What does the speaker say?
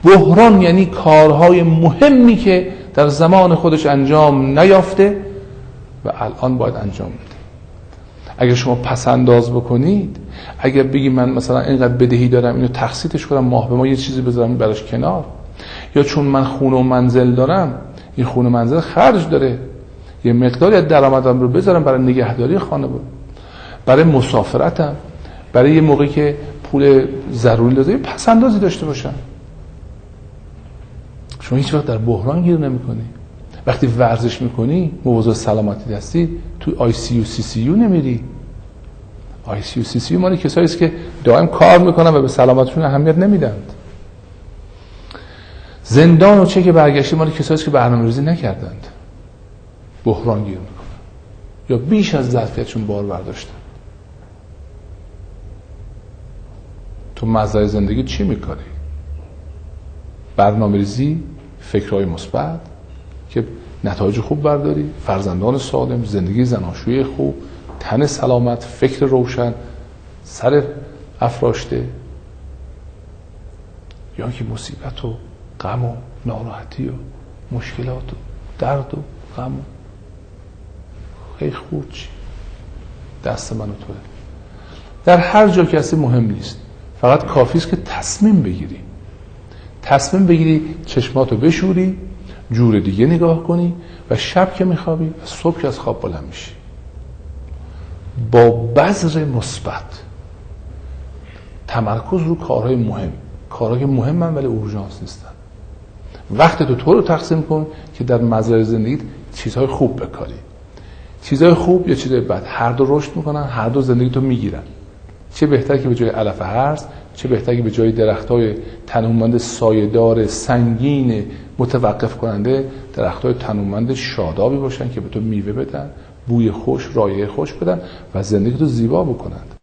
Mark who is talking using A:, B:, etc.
A: بحران یعنی کارهای مهمی که در زمان خودش انجام نیافته و الان باید انجام بده. اگر شما پسنداز بکنید، اگر بگی من مثلا اینقدر بدهی دارم اینو تقسیطش کنم، ماه به ماه یه چیزی بذارم براش کنار، یا چون من خونه و منزل دارم این خونه و منزل خرج داره، یه مقداری از درآمدم رو بذارم برای نگهداری خانه، برای مسافرتم، برای یه موقعی که پول ضروری لازمه، پسندازی داشته باشم. شما هیچ وقت در بحران گیر نمی‌کنی. وقتی ورزش می‌کنی، مواظب سلامتی هستی، تو آی سی یو سی سی یو نمیری. آی سی یو سی سی یو مال کسایی است که دائم کار میکنن و به سلامتشون اهمیت نمیدند. زندان و چک برگشتی مال کسایی است که برنامه‌ریزی نکردند، بحران گیر میکنن یا بیش از ظرفیتشون بار برداشتن. تو مزرعه زندگی چی میکنی؟ برنامه‌ریزی، فکرهای مثبت که نتایج خوب برداری، فرزندان سالم، زندگی زناشویی خوب، تن سلامت، فکر روشن، سر افراشته، یا که مصیبت و غم و ناراحتی و مشکلات و درد و غم و خیلی خوب چی؟ دست من و توه. در هر جا که هستی مهم نیست، فقط کافی است که تصمیم بگیری چشماتو بشوری، جور دیگه نگاه کنی و شب که میخوابی و صبح که از خواب بلند میشی با بذر مثبت، تمرکز رو کارهای مهم، کارهای مهمن ولی اورژانس نیستن. وقت تو طور رو تقسیم کن که در مزرعه زندگیت چیزهای خوب بکاری. چیزهای خوب یا چیزهای بد، هر دو رشد میکنن، هر دو زندگی تو میگیرن. چه بهتر که به جای علف هرز، چه بهتر که به جای درختای تنومند سایه‌دار سنگین متوقف کننده درختای تنومند شادابی باشن که به تو میوه بدن، بوی خوش، رایحه خوش بدن و زندگی تو زیبا بکنند.